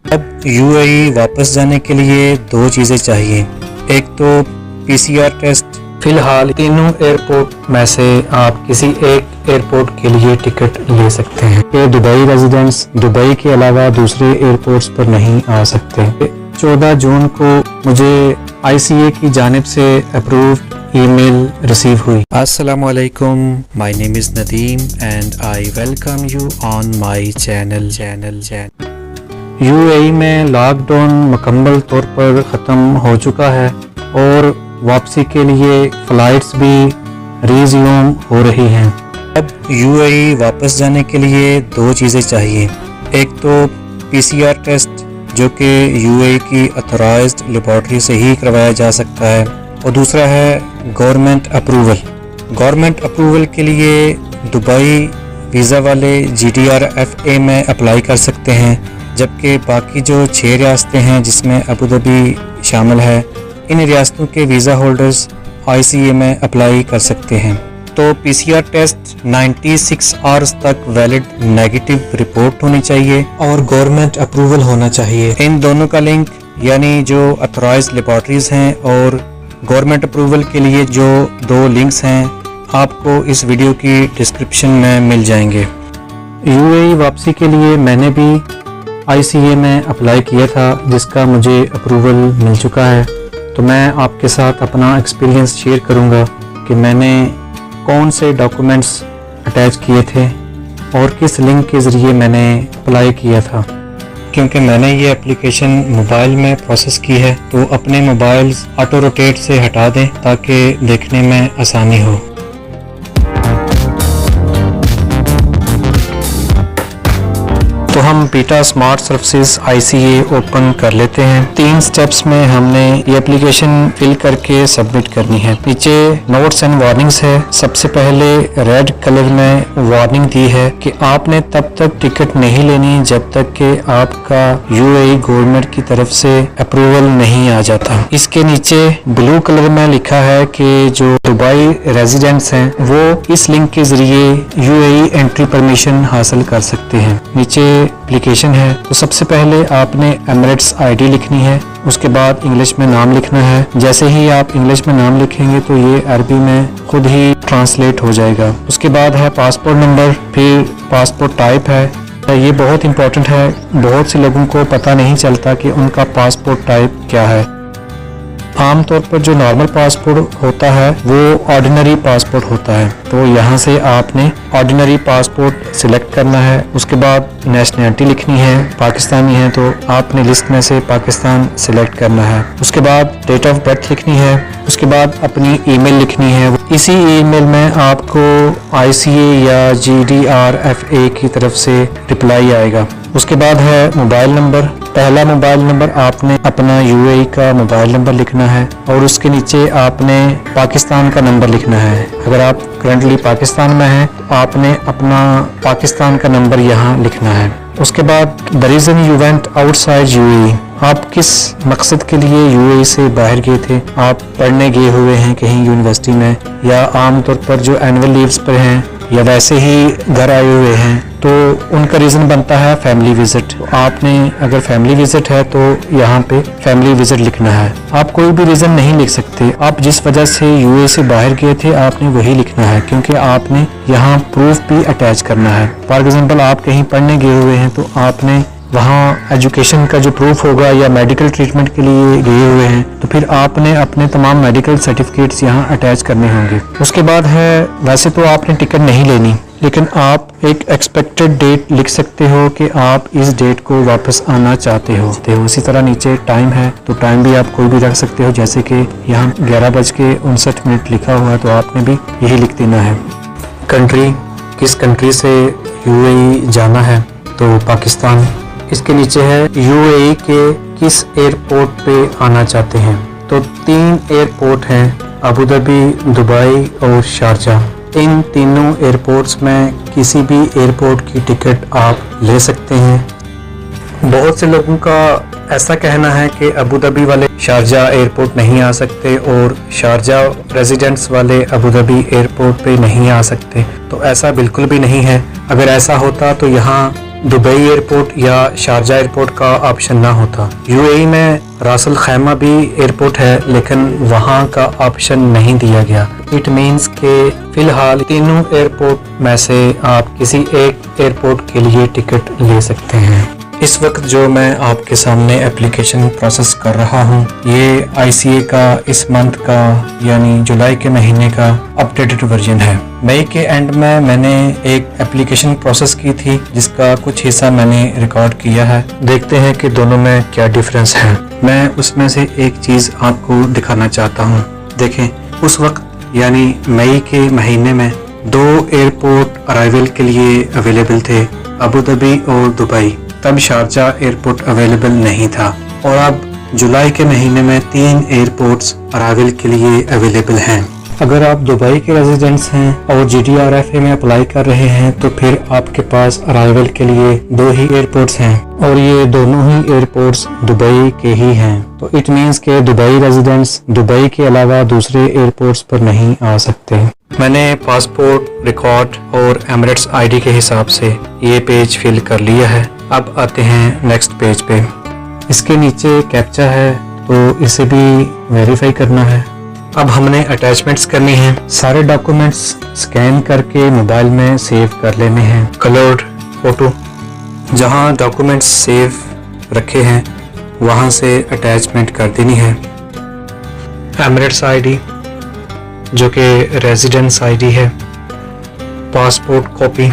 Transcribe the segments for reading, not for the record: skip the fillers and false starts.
अब यूएई वापस जाने के लिए दो चीज़ें चाहिए। एक तो पीसीआर टेस्ट। फिलहाल तीनों एयरपोर्ट में से आप किसी एक एयरपोर्ट के लिए टिकट ले सकते हैं। ये दुबई रेजिडेंट्स दुबई के अलावा दूसरे एयरपोर्ट्स पर नहीं आ सकते। 14 जून को मुझे आईसीए की जानिब से अप्रूव्ड ईमेल रिसीव हुई। अस्सलामुअलैकुम, my name is Nadeem and I welcome you on my channel. UAE में लॉकडाउन मुकम्मल तौर पर ख़त्म हो चुका है और वापसी के लिए फ़्लाइट्स भी रिज्यूम हो रही हैं। अब यूएई वापस जाने के लिए दो चीज़ें चाहिए। एक तो पीसीआर टेस्ट जो कि यूएई की ऑथराइज्ड लेबॉर्ट्री से ही करवाया जा सकता है, और दूसरा है गवर्नमेंट अप्रूवल। गवर्नमेंट अप्रूवल के लिए दुबई वीज़ा वाले GDRFA में अप्लाई कर सकते हैं, जबकि बाकी जो 6 रियासतें हैं जिसमें अबू धाबी शामिल है, इन रियासतों के वीज़ा होल्डर्स आईसीए में अप्लाई कर सकते हैं। तो पीसीआर टेस्ट 96 आवर्स तक वैलिड नेगेटिव रिपोर्ट होनी चाहिए और गवर्नमेंट अप्रूवल होना चाहिए। इन दोनों का लिंक, यानी जो ऑथराइज्ड लेबॉर्ट्रीज हैं और गवर्नमेंट अप्रूवल के लिए जो दो लिंक्स हैं, आपको इस वीडियो की डिस्क्रिप्शन में मिल जाएंगे। यूएई वापसी के लिए मैंने भी आईसीए में अप्लाई किया था, जिसका मुझे अप्रूवल मिल चुका है। तो मैं आपके साथ अपना एक्सपीरियंस शेयर करूंगा कि मैंने कौन से डॉक्यूमेंट्स अटैच किए थे और किस लिंक के ज़रिए मैंने अप्लाई किया था। क्योंकि मैंने ये एप्लीकेशन मोबाइल में प्रोसेस की है, तो अपने मोबाइल्स ऑटो रोटेट से हटा दें ताकि देखने में आसानी हो। तो हम beta smart services ICA open कर लेते हैं। 3 स्टेप्स में हमने ये एप्लीकेशन फिल करके सबमिट करनी है। नीचे नोट्स एंड वार्निंग्स है। सबसे पहले रेड कलर में वार्निंग दी है कि आपने तब तक टिकट नहीं लेनी जब तक कि आपका यूएई गवर्नमेंट की तरफ से अप्रूवल नहीं आ जाता। इसके नीचे ब्लू कलर में लिखा है कि जो दुबई रेजिडेंट्स हैं वो इस लिंक के जरिए यूएई एंट्री परमिशन हासिल कर सकते हैं। नीचे एप्लीकेशन है, तो सबसे पहले आपने एमिरेट्स आईडी लिखनी है, उसके बाद इंग्लिश में नाम लिखना है। जैसे ही आप इंग्लिश में नाम लिखेंगे तो ये अरबी में खुद ही ट्रांसलेट हो जाएगा। उसके बाद है पासपोर्ट नंबर, फिर पासपोर्ट टाइप है। ये बहुत इंपॉर्टेंट है, बहुत से लोगों को पता नहीं चलता कि उनका पासपोर्ट टाइप क्या है। आमतौर पर जो नॉर्मल पासपोर्ट होता है वो ऑर्डिनरी पासपोर्ट होता है, तो यहाँ से आपने ऑर्डिनरी पासपोर्ट सिलेक्ट करना है। उसके बाद नेशनैलिटी लिखनी है, पाकिस्तानी है तो आपने लिस्ट में से पाकिस्तान सिलेक्ट करना है। उसके बाद डेट ऑफ बर्थ लिखनी है। उसके बाद अपनी ईमेल लिखनी है। इसी ईमेल में आपको आईसीए या GDRFA की तरफ से रिप्लाई आएगा। उसके बाद है मोबाइल नंबर। पहला मोबाइल नंबर आपने अपना यूएई का मोबाइल नंबर लिखना है और उसके नीचे आपने पाकिस्तान का नंबर लिखना है। अगर आप करंटली पाकिस्तान में हैं तो आपने अपना पाकिस्तान का नंबर यहाँ लिखना है। उसके बाद the reason you went outside UAE, आप किस मकसद के लिए यूएई से बाहर गए थे। आप पढ़ने गए हुए हैं कहीं यूनिवर्सिटी में, या आमतौर पर जो एनुअल लीव्स पर हैं, या वैसे ही घर आए हुए हैं, तो उनका रीज़न बनता है फैमिली विजिट। आपने अगर फैमिली विजिट है तो यहाँ पे फैमिली विजिट लिखना है। आप कोई भी रीज़न नहीं लिख सकते। आप जिस वजह से यूएई से बाहर गए थे आपने वही लिखना है, क्योंकि आपने यहाँ प्रूफ भी अटैच करना है। फॉर एग्जाम्पल आप कहीं पढ़ने गए हुए हैं तो आपने वहाँ एजुकेशन का जो प्रूफ होगा, या मेडिकल ट्रीटमेंट के लिए गए हुए हैं तो फिर आपने अपने तमाम मेडिकल सर्टिफिकेट्स यहाँ अटैच करने होंगे। उसके बाद है, वैसे तो आपने टिकट नहीं लेनी, लेकिन आप एक एक्सपेक्टेड डेट लिख सकते हो कि आप इस डेट को वापस आना चाहते हो। इसी तरह नीचे टाइम है, तो टाइम भी आप कोई भी रख सकते हो, जैसे कि यहाँ 11:59 लिखा हुआ है तो आपने भी यही लिख देना है। कंट्री, किस कंट्री से यूएई जाना है, तो पाकिस्तान। इसके नीचे है यूएई के किस एयरपोर्ट पे आना चाहते हैं, तो 3 एयरपोर्ट हैं, अबू धाबी, दुबई और शारजाह। इन तीनों एयरपोर्ट्स में किसी भी एयरपोर्ट की टिकट आप ले सकते हैं। बहुत से लोगों का ऐसा कहना है कि अबू धाबी वाले शारजाह एयरपोर्ट नहीं आ सकते और शारजाह रेजिडेंट्स वाले अबू धाबी एयरपोर्ट पे नहीं आ सकते, तो ऐसा बिल्कुल भी नहीं है। अगर ऐसा होता तो यहाँ दुबई एयरपोर्ट या शारजा एयरपोर्ट का ऑप्शन ना होता। यूएई में रास अल खैमा भी एयरपोर्ट है, लेकिन वहाँ का ऑप्शन नहीं दिया गया। इट मीन्स के फिलहाल तीनों एयरपोर्ट में से आप किसी एक एयरपोर्ट के लिए टिकट ले सकते हैं। इस वक्त जो मैं आपके सामने एप्लीकेशन प्रोसेस कर रहा हूँ, ये ICA का इस मंथ का यानी जुलाई के महीने का अपडेटेड वर्जन है। मई के एंड में मैंने एक एप्लीकेशन प्रोसेस की थी, जिसका कुछ हिस्सा मैंने रिकॉर्ड किया है। देखते हैं कि दोनों में क्या डिफरेंस है। मैं उसमें से एक चीज़ आपको दिखाना चाहता हूँ। देखें, उस वक्त यानी मई के महीने में 2 एयरपोर्ट अराइवल के लिए अवेलेबल थे, अबू धाबी और दुबई। तब शारजा एयरपोर्ट अवेलेबल नहीं था। और अब जुलाई के महीने में 3 एयरपोर्ट्स अराइवल के लिए अवेलेबल हैं। अगर आप दुबई के रेजिडेंट्स हैं और GDRFA में अप्लाई कर रहे हैं तो फिर आपके पास अराइवल के लिए 2 ही एयरपोर्ट्स हैं और ये दोनों ही एयरपोर्ट्स दुबई के ही हैं। तो इट मीन्स के दुबई रेजिडेंट्स दुबई के अलावा दूसरे एयरपोर्ट्स पर नहीं आ सकते। मैंने पासपोर्ट रिकॉर्ड और एमिरेट्स ID के हिसाब से ये पेज फिल कर लिया है। अब आते हैं नेक्स्ट पेज पे। इसके नीचे कैप्चा है तो इसे भी वेरीफाई करना है। अब हमने अटैचमेंट्स करनी हैं। सारे डॉक्यूमेंट्स स्कैन करके मोबाइल में सेव कर लेने हैं। कलर्ड फोटो, जहां डॉक्यूमेंट्स सेव रखे हैं वहां से अटैचमेंट कर देनी है। एमिरेट्स ID जो कि रेजिडेंस ID है, पासपोर्ट कॉपी।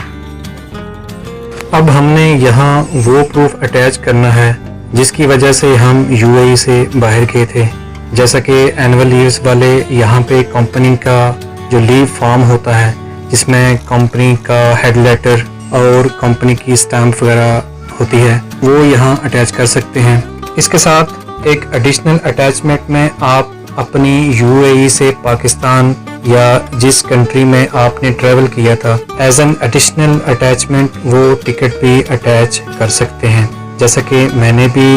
अब हमने यहाँ वो प्रूफ अटैच करना है जिसकी वजह से हम UAE से बाहर गए थे। जैसा कि एनुअल लीव्स वाले यहाँ पे कंपनी का जो लीव फॉर्म होता है, जिसमें कंपनी का हेड लेटर और कंपनी की स्टैम्प वगैरह होती है, वो यहाँ अटैच कर सकते हैं। इसके साथ एक एडिशनल अटैचमेंट में आप अपनी UAE से पाकिस्तान या जिस कंट्री में आपने ट्रेवल किया था, एज एन एडिशनल अटैचमेंट वो टिकट भी अटैच कर सकते हैं। जैसा कि मैंने भी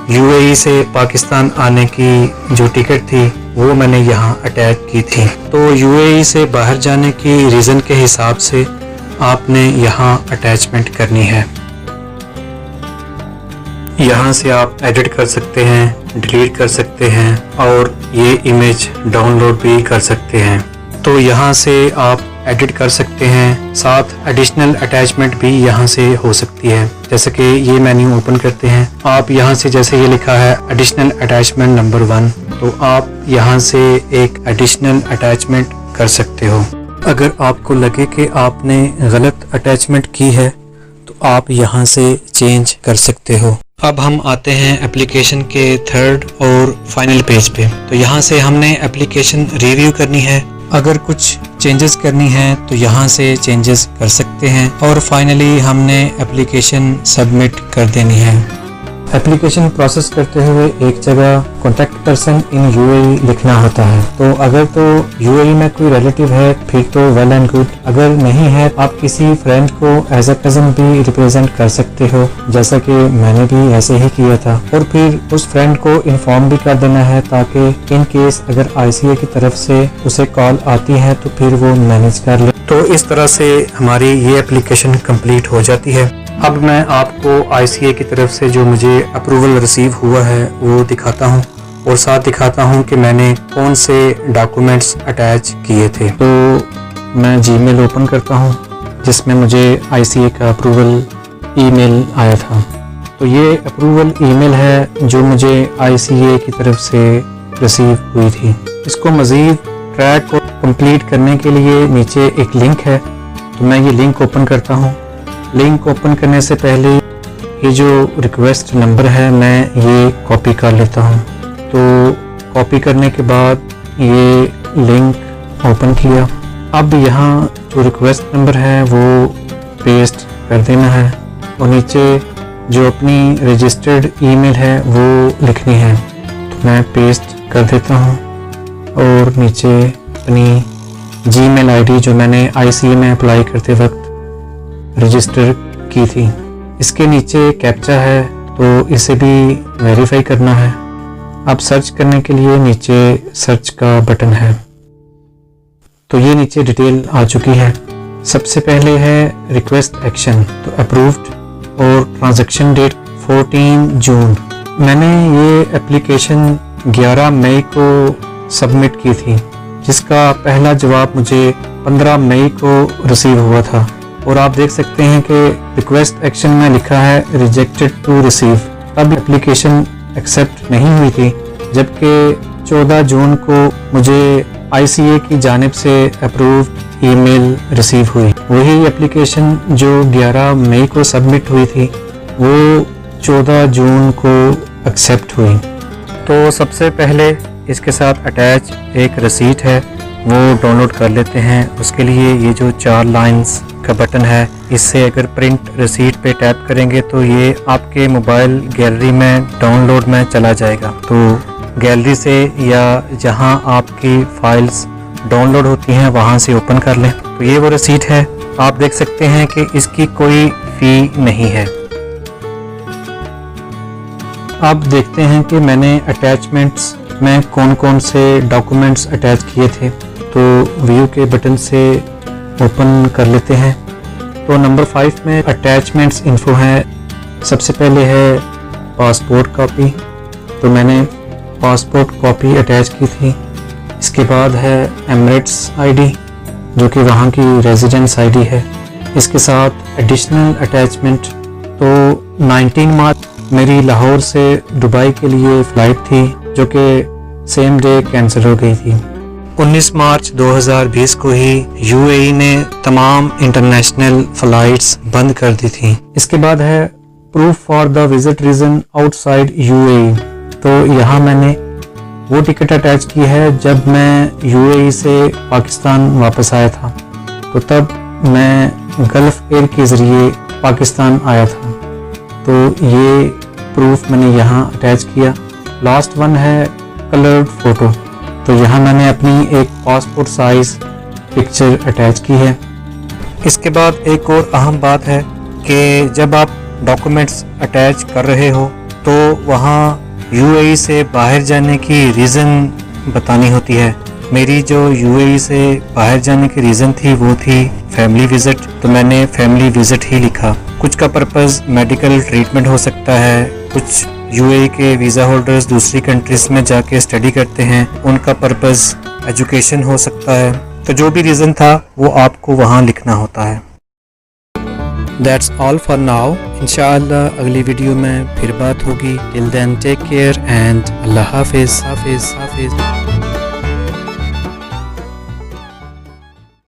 UAE से पाकिस्तान आने की जो टिकट थी वो मैंने यहाँ अटैच की थी। तो UAE से बाहर जाने की रीज़न के हिसाब से आपने यहाँ अटैचमेंट करनी है। यहाँ से आप एडिट कर सकते हैं, डिलीट कर सकते हैं और ये इमेज डाउनलोड भी कर सकते हैं। तो यहाँ से आप एडिट कर सकते हैं, साथ एडिशनल अटैचमेंट भी यहाँ से हो सकती है। जैसे कि ये मेन्यू ओपन करते हैं, आप यहाँ से जैसे ये लिखा है एडिशनल अटैचमेंट नंबर 1, तो आप यहाँ से एक एडिशनल अटैचमेंट कर सकते हो। अगर आपको लगे कि आपने गलत अटैचमेंट की है तो आप यहाँ से चेंज कर सकते हो। अब हम आते हैं एप्लीकेशन के थर्ड और फाइनल पेज पे। तो यहाँ से हमने एप्लीकेशन रिव्यू करनी है। अगर कुछ चेंजेस करनी है तो यहाँ से चेंजेस कर सकते हैं और फाइनली हमने एप्लीकेशन सबमिट कर देनी है। एप्लीकेशन प्रोसेस करते हुए एक जगह कॉन्टैक्ट पर्सन इन UAE लिखना होता है। तो अगर तो UAE में कोई रिलेटिव है फिर तो वेल एंड गुड, अगर नहीं है आप किसी फ्रेंड को एज ए कजन भी रिप्रेजेंट कर सकते हो, जैसा कि मैंने भी ऐसे ही किया था। और फिर उस फ्रेंड को इन्फॉर्म भी कर देना है ताकि इन केस अगर ICA की तरफ से उसे कॉल आती है तो फिर वो मैनेज कर ले। तो इस तरह से हमारी ये एप्लीकेशन कंप्लीट हो जाती है। अब मैं आपको ICA की तरफ से जो मुझे अप्रूवल रिसीव हुआ है वो दिखाता हूँ और साथ दिखाता हूँ कि मैंने कौन से डॉक्यूमेंट्स अटैच किए थे। तो मैं Gmail ओपन करता हूँ जिसमें मुझे ICA का अप्रूवल ईमेल आया था। तो ये अप्रूवल ईमेल है जो मुझे ICA की तरफ से रिसीव हुई थी। इसको मज़ीद ट्रैक को कंप्लीट करने के लिए नीचे एक लिंक है, तो मैं ये लिंक ओपन करता हूँ। लिंक ओपन करने से पहले ये जो रिक्वेस्ट नंबर है मैं ये कॉपी कर लेता हूँ। तो कॉपी करने के बाद ये लिंक ओपन किया। अब यहाँ जो रिक्वेस्ट नंबर है वो पेस्ट कर देना है और नीचे जो अपनी रजिस्टर्ड ईमेल है वो लिखनी है। तो मैं पेस्ट कर देता हूँ और नीचे अपनी Gmail ID जो मैंने ICA में अप्लाई करते वक्त रजिस्टर की थी, इसके नीचे कैप्चा है तो इसे भी वेरीफाई करना है। अब सर्च करने के लिए नीचे सर्च का बटन है। तो ये नीचे डिटेल आ चुकी है। सबसे पहले है रिक्वेस्ट एक्शन, तो अप्रूव्ड और ट्रांजैक्शन डेट 14 जून। मैंने ये एप्लीकेशन 11 मई को सबमिट की थी, जिसका पहला जवाब मुझे 15 मई को रिसीव हुआ था। और आप देख सकते हैं कि रिक्वेस्ट एक्शन में लिखा है रिजेक्टेड टू रिसीव। तब एप्लीकेशन एक्सेप्ट नहीं हुई थी, जबकि 14 जून को मुझे ICA की जानिब से अप्रूव्ड ईमेल रिसीव हुई। वही एप्लीकेशन जो 11 मई को सबमिट हुई थी वो 14 जून को एक्सेप्ट हुई। तो सबसे पहले इसके साथ अटैच एक रसीट है, वो डाउनलोड कर लेते हैं। उसके लिए ये जो 4 लाइंस का बटन है, इससे अगर प्रिंट रसीट पे टैप करेंगे तो ये आपके मोबाइल गैलरी में डाउनलोड में चला जाएगा। तो गैलरी से या जहां आपकी फाइल्स डाउनलोड होती हैं वहां से ओपन कर लें। तो ये वो रसीट है, आप देख सकते हैं कि इसकी कोई फ़ी नहीं है। अब देखते हैं कि मैंने अटैचमेंट्स में कौन कौन से डॉक्यूमेंट्स अटैच किए थे। तो व्यू के बटन से ओपन कर लेते हैं। तो नंबर 5 में अटैचमेंट्स इन्फो है। सबसे पहले है पासपोर्ट कॉपी, तो मैंने पासपोर्ट कॉपी अटैच की थी। इसके बाद है एमिरेट्स ID, जो कि वहाँ की रेजिडेंस ID है। इसके साथ एडिशनल अटैचमेंट, तो 19 मार्च मेरी लाहौर से दुबई के लिए फ़्लाइट थी, जो कि सेम डे कैंसिल हो गई थी। 19 मार्च 2020 को ही UAE ने तमाम इंटरनेशनल फ़्लाइट्स बंद कर दी थी। इसके बाद है proof for the visit reason outside UAE, तो यहाँ मैंने वो टिकट अटैच की है जब मैं UAE से पाकिस्तान वापस आया था। तो तब मैं गल्फ एयर के ज़रिए पाकिस्तान आया था, तो ये प्रूफ मैंने यहाँ अटैच किया। लास्ट वन है कलर्ड फ़ोटो, तो यहाँ मैंने अपनी एक पासपोर्ट साइज़ पिक्चर अटैच की है। इसके बाद एक और अहम बात है कि जब आप डॉक्यूमेंट्स अटैच कर रहे हो तो वहाँ UAE से बाहर जाने की रीज़न बतानी होती है। मेरी जो UAE से बाहर जाने की रीज़न थी वो थी फैमिली विज़िट, तो मैंने फैमिली विज़िट ही लिखा। कुछ का पर्पज़ मेडिकल ट्रीटमेंट हो सकता है, कुछ UAE के वीज़ा होल्डर्स दूसरी कंट्रीज़ में जाके स्टडी करते हैं, उनका पर्पज़ एजुकेशन हो सकता है। तो जो भी रीज़न था वो आपको वहाँ लिखना होता है। That's all for now. इंशाअल्लाह अगली वीडियो में फिर बात होगी। Till then take care and अल्लाह हाफिज़।